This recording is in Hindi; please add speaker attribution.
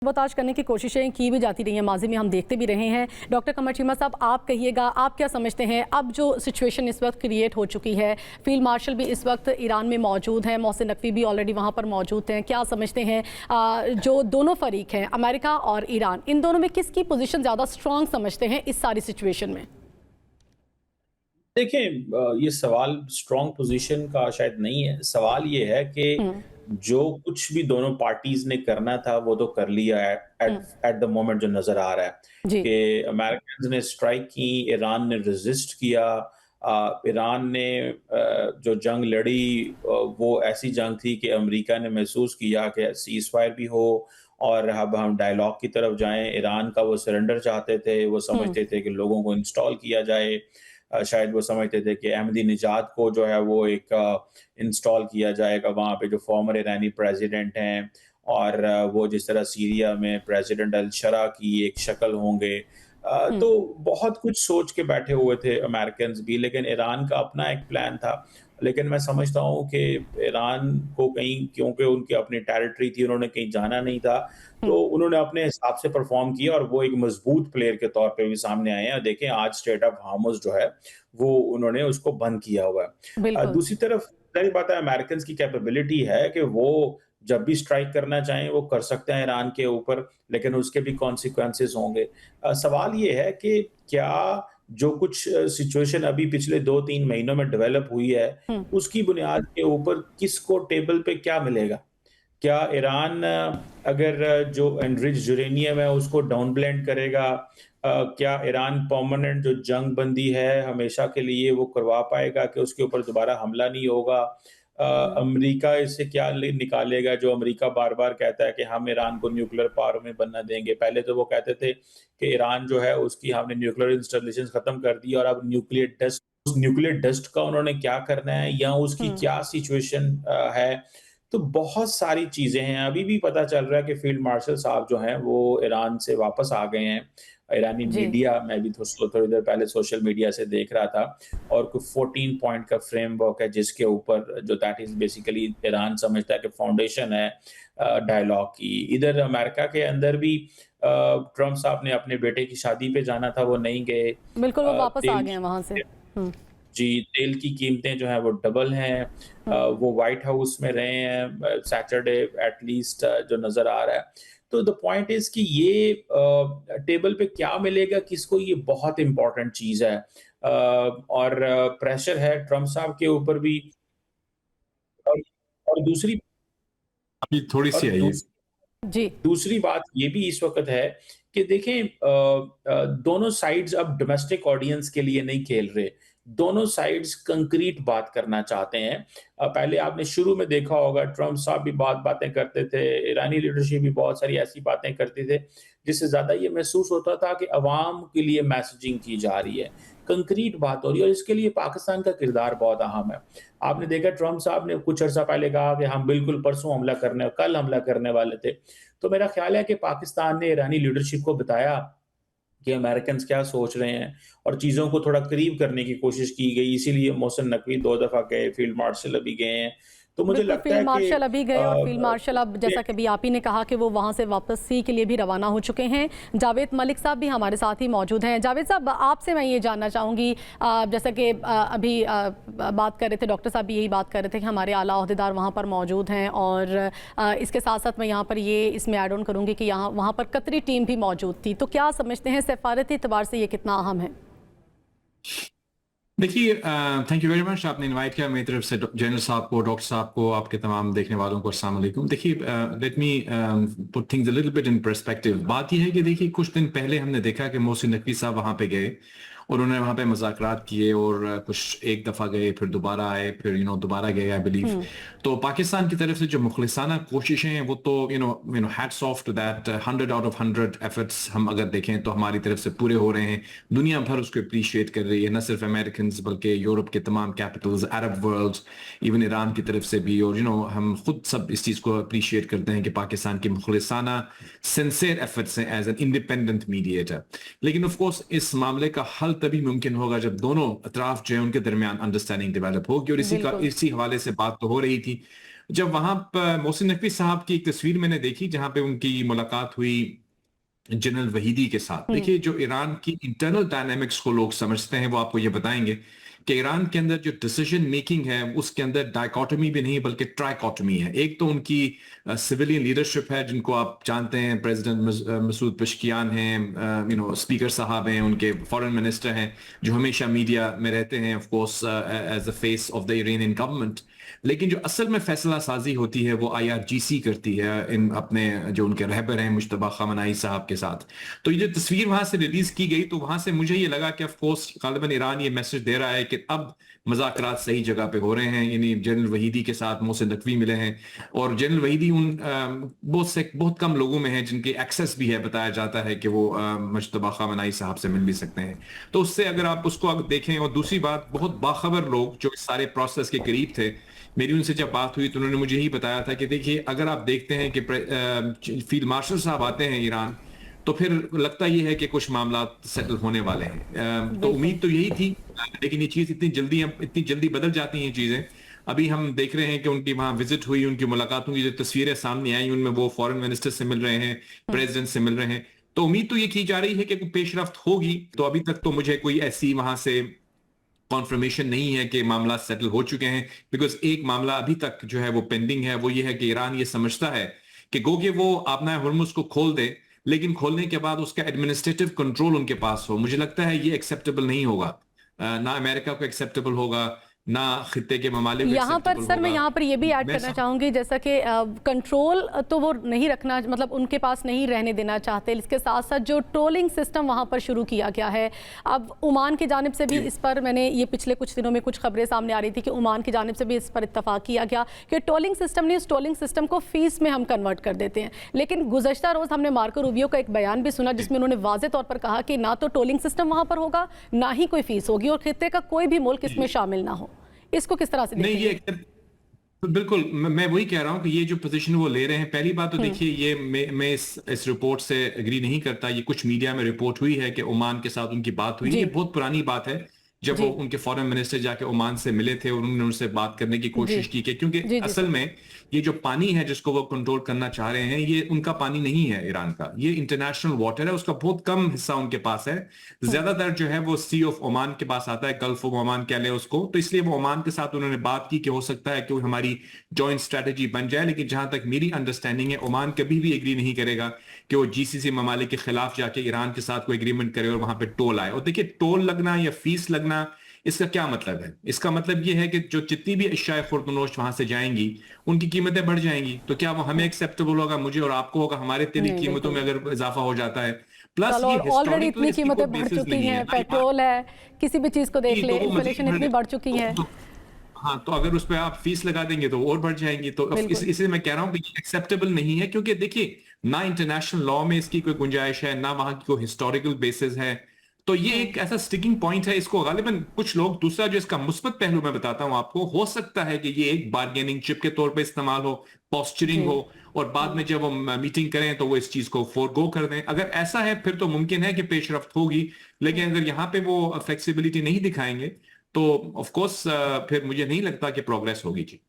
Speaker 1: साबोताज करने की कोशिशें की भी जाती रही हैं, माजी में हम देखते भी रहे हैं। डॉक्टर कमर चीमा साहब, आप कहिएगा, आप क्या समझते हैं अब जो सिचुएशन इस वक्त क्रिएट हो चुकी है, फील्ड मार्शल भी इस वक्त ईरान में मौजूद हैं, मोहसिन नकवी भी ऑलरेडी वहाँ पर मौजूद हैं, क्या समझते हैं जो दोनों फरीक हैं, अमेरिका और ईरान, इन दोनों में किसकी पोजीशन ज़्यादा स्ट्रॉन्ग समझते हैं इस सारी सिचुएशन में?
Speaker 2: देखें, ये सवाल स्ट्रॉन्ग पोजीशन का शायद नहीं है। सवाल ये है कि
Speaker 1: हम्म।
Speaker 2: जो कुछ भी दोनों पार्टीज़ ने करना था वो तो कर लिया है at
Speaker 1: hmm.
Speaker 2: At the moment जो नज़र आ रहा है
Speaker 1: जी।
Speaker 2: कि अमेरिकन्स ने स्ट्राइक की, ईरान ने रेज़िस्ट किया। ईरान ने जो जंग लड़ी वो ऐसी जंग थी कि अमेरिका ने महसूस किया कि सीज़फायर भी हो और अब हम डायलॉग की तरफ जाएँ। ईरान का वो सरेंडर चाहते थे, वो
Speaker 1: हम्म।
Speaker 2: समझते थे कि लोगों को इंस्टॉल किया जाए। शायद वो समझते थे कि अहमदी निजाद को जो है वो एक इंस्टॉल किया जाएगा वहाँ पे जो फॉर्मर ईरानी प्रेसिडेंट हैं और वो जिस तरह सीरिया में प्रेसिडेंट अल-शरा की एक शक्ल होंगे।
Speaker 1: हम्म।
Speaker 2: तो बहुत कुछ सोच के बैठे हुए थे अमेरिकन्स भी, लेकिन ईरान का अपना एक प्लान था। लेकिन मैं समझता हूँ कि ईरान को कहीं क्योंकि उनकी अपनी टेरिटरी थी, उन्होंने कहीं जाना नहीं था, तो
Speaker 1: हम्म।
Speaker 2: उन्होंने अपने हिसाब से परफ़ॉर्म किया और वो एक मज़बूत प्लेयर के तौर पे भी सामने आए हैं। और देखें आज स्ट्रेट ऑफ हार्मुज़ जो है, वो उन्होंने उसको बंद किया हुआ है।
Speaker 1: बिल्कुल।
Speaker 2: दूसरी तरफ ज़ाहिर बात है अमेरिकन्स की कैपेबिलिटी है कि वो जब भी स्ट्राइक करना चाहें वो कर सकते हैं ईरान के ऊपर, लेकिन उसके भी कॉन्सिक्वेंसेज़ होंगे। सवाल ये है कि क्या जो कुछ सिचुएशन अभी पिछले 2-3 महीनों में डेवलप हुई है,
Speaker 1: हम्म।
Speaker 2: उसकी बुनियाद के ऊपर किसको टेबल पे क्या मिलेगा? क्या ईरान अगर जो एनरिच्ड यूरेनियम है उसको डाउन ब्लेंड करेगा? क्या ईरान परमानेंट जो जंग बंदी है हमेशा के लिए वो करवा पाएगा कि उसके ऊपर दोबारा हमला नहीं होगा? अमेरिका इससे क्या ले निकालेगा जो अमेरिका बार-बार कहता है कि हम ईरान को न्यूक्लियर पावर में बनना देंगे। पहले तो वो कहते थे कि ईरान जो है उसकी हमने न्यूक्लियर इंस्टॉलेशंस खत्म कर दी और अब न्यूक्लियर टेस्ट उस न्यूक्लियर डस्ट का उन्होंने क्या करना है या उसकी
Speaker 1: हम्म।
Speaker 2: क्या सिचुएशन है। तो बहुत सारी चीज़ें हैं, अभी भी पता चल रहा है कि फील्ड मार्शल साहब जो हैं वो ईरान से वापस आ गए हैं। ईरानी
Speaker 1: जी।
Speaker 2: मीडिया मैं भी थोड़ी देर पहले सोशल मीडिया से देख रहा था और कोई 14 पॉइंट का फ्रेमवर्क है जिसके ऊपर जो दैट इज़ बेसिकली ईरान समझता है कि फाउंडेशन है डायलॉग की। इधर अमेरिका के अंदर भी ट्रम्प साहब ने अपने बेटे की शादी पे जाना था, वो नहीं गए।
Speaker 1: बिल्कुल, वो वापस आ
Speaker 2: तेल
Speaker 1: गए हैं वहाँ से।
Speaker 2: की
Speaker 1: हम्म।
Speaker 2: जी, तेल की कीमतें जो हैं वो डबल हैं।
Speaker 1: हम्म।
Speaker 2: वो व्हाइट हाउस में रहे हैं सैटरडे एट लीस्ट जो नज़र आ रहा है। तो द पॉइंट इज़ कि ये टेबल पे क्या मिलेगा किसको ये बहुत इम्पोर्टेंट चीज़ है। और प्रेशर है ट्रम्प साहब के ऊपर भी और और दूसरी
Speaker 3: अभी थोड़ी-सी
Speaker 2: और
Speaker 3: आइए।
Speaker 2: दूस
Speaker 1: जी।
Speaker 2: दूसरी बात ये भी इस वक़्त है कि देखें दोनों साइड्स अब डोमेस्टिक ऑडियंस के लिए नहीं खेल रहे। दोनों साइड्स कंक्रीट बात करना चाहते हैं। पहले आपने शुरू में देखा होगा ट्रम्प साहब भी बहुत बातें करते थे, ईरानी लीडरशिप भी बहुत सारी ऐसी बातें करते थे, जिससे ज़्यादा ये महसूस होता था कि अवाम के लिए मैसेजिंग की जा रही है। कंक्रीट बात हो रही है और इसके लिए पाकिस्तान का किरदार बहुत अहम है। आपने देखा ट्रम्प साहब ने कुछ अर्सा पहले कहा कि हम बिल्कुल परसों हमला करने कल हमला करने वाले थे। तो मेरा ख्याल है कि पाकिस्तान ने ईरानी लीडरशिप को बताया कि अमेरिकन्स क्या सोच रहे हैं और चीज़ों को थोड़ा करीब करने की कोशिश की गई, इसीलिए मोहसिन नकवी 2 दफ़ा गए, फील्ड मार्शल अभी गए हैं। तो मुझे
Speaker 1: बिल्कुल,
Speaker 2: लगता
Speaker 1: फील्ड
Speaker 2: है कि
Speaker 1: मार्शल अभी गए और फील्ड मार्शल अब
Speaker 2: ये
Speaker 1: जैसा कि अभी आप ही ने कहा कि वो वहाँ से वापसी के लिए भी रवाना हो चुके हैं। जावेद मलिक साहब भी हमारे साथ ही मौजूद हैं। जावेद साहब, आपसे मैं ये जानना चाहूँगी, जैसा कि अभी बात कर रहे थे, डॉक्टर साहब भी यही बात कर रहे थे कि हमारे आला ओहदेदार वहाँ पर मौजूद हैं और इसके साथ साथ मैं यहाँ पर ये इसमें ऐड ऑन करूँगी कि यहाँ वहाँ पर कतरी टीम भी मौजूद थी। तो क्या समझते हैं सफारती एतबार से ये कितना अहम है?
Speaker 3: देखिए, थैंक यू वेरी मच, आपने इनवाइट किया मेरी तरफ से जनरल साहब को, डॉक्टर साहब को, आपके तमाम देखने वालों को अस्सलाम वालेकुम। देखिए, let me put things a little bit in perspective. बात यह है कि देखिए कुछ दिन पहले हमने देखा कि मोहसिन नकवी साहब वहां पे गए और उन्होंने वहां पे मुज़ाकरात किए और कुछ एक दफा गए, फिर दोबारा आए, फिर दोबारा गए आई बिलीव।
Speaker 1: हम्म।
Speaker 3: तो पाकिस्तान की तरफ से जो मुखलिसाना कोशिशें हैं वो तो hats off to that, 100 out of 100 efforts हम अगर देखें तो हमारी तरफ से पूरे हो रहे हैं। दुनिया भर उसको अप्रिशिएट कर रही है, न सिर्फ अमेरिकन बल्कि यूरोप के तमाम Capitals, Arab world, even Iran की तरफ से भी। और हम खुद सब इस चीज़ को अप्रिशिएट करते हैं कि पाकिस्तान की मुखलिसाना सिंसियर एफर्ट्स हैं एज एन इंडिपेंडेंट मीडिएटर। लेकिन ऑफ कोर्स इस मामले का हल तभी मुमकिन होगा जब दोनों अतराफ जो है उनके दरमियान अंडरस्टैंडिंग डेवलप होगी और
Speaker 1: बिल्कुल।
Speaker 3: इसी हवाले से बात तो हो रही थी। जब वहां पर मोहसिन नकवी साहब की एक तस्वीर मैंने देखी जहां पे उनकी मुलाकात हुई जनरल वहीदी के साथ। देखिए, जो ईरान की इंटरनल डायनामिक्स को लोग समझते हैं वो आपको ये बताएंगे कि ईरान के अंदर जो डिसीजन मेकिंग है उसके अंदर डायकोटमी भी नहीं बल्कि ट्राइकोटमी है। एक तो उनकी सिविलियन लीडरशिप है जिनको आप जानते हैं, प्रेसिडेंट मसूद पेशकियान हैं, स्पीकर साहब हैं, उनके फॉरेन मिनिस्टर हैं जो हमेशा मीडिया में रहते हैं, of course as the face of the Iranian government. लेकिन जो असल में फैसला साजी होती है वो IRGC करती है, इन अपने जो उनके रहबर हैं मुश्तबा खamenei साहब के साथ। तो ये जो तस्वीर वहां से रिलीज की गई तो वहां से मुझे ये लगा कि ऑफ कोर्स गालिबन ईरान ये मैसेज दे रहा है कि अब मुज़ाकरात सही जगह पे हो रहे हैं। यानी जनरल वहीदी के साथ मोहसिन नकवी मिले हैं और जनरल वहीदी उन बहुत कम लोगों में है जिनके एक्सेस भी है, बताया जाता है कि वो मुश्तबा खamenei साहब से मिल भी सकते हैं। तो उससे अगर आप उसको अगर देखें, और दूसरी बात, बहुत बाखबर लोग जो इस सारे प्रोसेस के करीब थे, मेरी उनसे जब बात हुई तो उन्होंने मुझे यही बताया था कि देखिए, अगर आप देखते हैं कि फील्ड मार्शल साहब आते हैं ईरान तो फिर लगता ये है कि कुछ मामला सेटल होने वाले हैं। तो उम्मीद तो यही थी, लेकिन ये चीज इतनी जल्दी बदल जाती हैं चीजें। अभी हम देख रहे हैं कि उनकी वहां विजिट हुई, उनकी मुलाकातों की जो तस्वीरें सामने आई उनमें वो फॉरेन मिनिस्टर से मिल रहे हैं, प्रेसिडेंट से मिल रहे हैं। तो उम्मीद तो ये की जा रही है कि कोई पेशरफ्त होगी। तो अभी तक तो मुझे कोई ऐसी वहां से कॉन्फर्मेशन नहीं है कि मामला सेटल हो चुके हैं, बिकॉज एक मामला अभी तक जो है वो पेंडिंग है। वो ये है कि ईरान ये समझता है कि गो कि वो अपना हुर्मुज को खोल दे, लेकिन खोलने के बाद उसका एडमिनिस्ट्रेटिव कंट्रोल उनके पास हो। मुझे लगता है ये एक्सेप्टेबल नहीं होगा, ना अमेरिका को एक्सेप्टेबल होगा, ना खित्ते के ममालिक को
Speaker 1: यहाँ पर
Speaker 3: acceptable
Speaker 1: सर मैं
Speaker 3: होगा।
Speaker 1: यहाँ पर ये भी ऐड
Speaker 3: मैं
Speaker 1: करना चाहूँगी, जैसा कि कंट्रोल तो वो नहीं रखना, मतलब उनके पास नहीं रहने देना चाहते। इसके साथ साथ जो ट्रोलिंग सिस्टम वहाँ पर शुरू किया गया है, अब ओमान की जानिब से भी इस पर मैंने ये पिछले कुछ दिनों में कुछ खबरें सामने आ रही थी कि ओमान की जानिब से भी इस पर इत्तफाक किया गया कि ट्रोलिंग सिस्टम नहीं, उस ट्रोलिंग सिस्टम को फीस में हम कन्वर्ट कर देते हैं। लेकिन गुज़श्ता रोज़ हमने मार्को रूबियो का एक बयान भी सुना जिसमें उन्होंने वाज़े तौर पर कहा कि ना तो ट्रोलिंग सिस्टम वहाँ पर होगा, ना ही कोई फीस होगी, और खित्ते का कोई भी मुल्क इसमें शामिल ना हो। इसको किस तरह से
Speaker 3: नहीं,
Speaker 1: देखेंगे?
Speaker 3: ये बिल्कुल मैं वही कह रहा हूं कि ये जो पोजीशन वो ले रहे हैं, पहली बात तो देखिए, ये मैं इस रिपोर्ट से एग्री नहीं करता। ये कुछ मीडिया में रिपोर्ट हुई है कि ओमान के साथ उनकी बात हुई।
Speaker 1: जी
Speaker 3: ये बहुत पुरानी बात है, जब
Speaker 1: जी
Speaker 3: वो उनके फॉरेन मिनिस्टर जाके ओमान से मिले थे और उन्होंने उनसे बात करने की
Speaker 1: जी
Speaker 3: कोशिश की कि क्योंकि
Speaker 1: जी जी
Speaker 3: असल
Speaker 1: सर।
Speaker 3: में ये जो पानी है जिसको वो कंट्रोल करना चाह रहे हैं, ये उनका पानी नहीं है ईरान का, ये इंटरनेशनल वाटर है, उसका बहुत कम हिस्सा उनके पास है। ज्यादातर जो है वो सी ऑफ ओमान के पास आता है, गल्फ ऑफ ओमान कह लें उसको। तो इसलिए वो ओमान के साथ उन्होंने बात की कि हो सकता है कि हमारी जॉइंट स्ट्रेटेजी बन जाए। लेकिन जहां तक मेरी अंडरस्टैंडिंग है, ओमान कभी भी एग्री नहीं करेगा कि वो GCC ममालिक के खिलाफ जाके ईरान के साथ कोई एग्रीमेंट करे और वहां पे टोल आए। और देखिए, टोल लगना या फीस लगना, इसका क्या मतलब है? इसका मतलब ये है कि जो जितनी भी अशियाए खुर्दनोश वहां से जाएंगी उनकी कीमतें बढ़ जाएंगी। तो क्या वो हमें एक्सेप्टेबल होगा, मुझे और आपको होगा, हमारे तेल की
Speaker 1: नहीं
Speaker 3: कीमतों में
Speaker 1: बिल्कुल।
Speaker 3: अगर इजाफा हो जाता है? प्लस
Speaker 1: चलो,
Speaker 3: ये
Speaker 1: और ऑलरेडी
Speaker 3: हिस्टोरिकल
Speaker 1: इतनी
Speaker 3: इसकी कोई
Speaker 1: कीमतें बढ़
Speaker 3: बेसिस
Speaker 1: चुकी
Speaker 3: नहीं है
Speaker 1: हैं,
Speaker 3: ना।
Speaker 1: पेट्रोल है, किसी भी चीज़ को देख ले,
Speaker 3: तो वो मजीद
Speaker 1: इन्फ्लेशन इतनी बढ़ चुकी है।
Speaker 3: हाँ, तो अगर उस पर आप फीस लगा देंगे तो और बढ़ जाएंगी। तो
Speaker 1: बिल्कुल
Speaker 3: इसलिए मैं कह रहा हूँ कि एक्सेप्टेबल नहीं है, क्योंकि देखिए, ना इंटरनेशनल लॉ में इसकी कोई गुंजाइश है, ना वहां की कोई हिस्टोरिकल बेसिस है। तो ये एक ऐसा स्टिकिंग पॉइंट है, इसको गालिबन कुछ लोग, दूसरा जो इसका मुस्बत पहलू मैं बताता हूं आपको, हो सकता है कि ये एक बार्गेनिंग चिप के तौर पे इस्तेमाल हो,
Speaker 1: जी
Speaker 3: पॉस्चरिंग हो, और बाद में जब वो मीटिंग करें तो वो इस चीज को फोरगो कर दें। अगर ऐसा है फिर तो मुमकिन है कि पेशरफ्त होगी। लेकिन अगर यहाँ पे वो फ्लेक्सिबिलिटी नहीं दिखाएंगे तो ऑफ कोर्स फिर मुझे नहीं लगता कि प्रोग्रेस होगी। जी।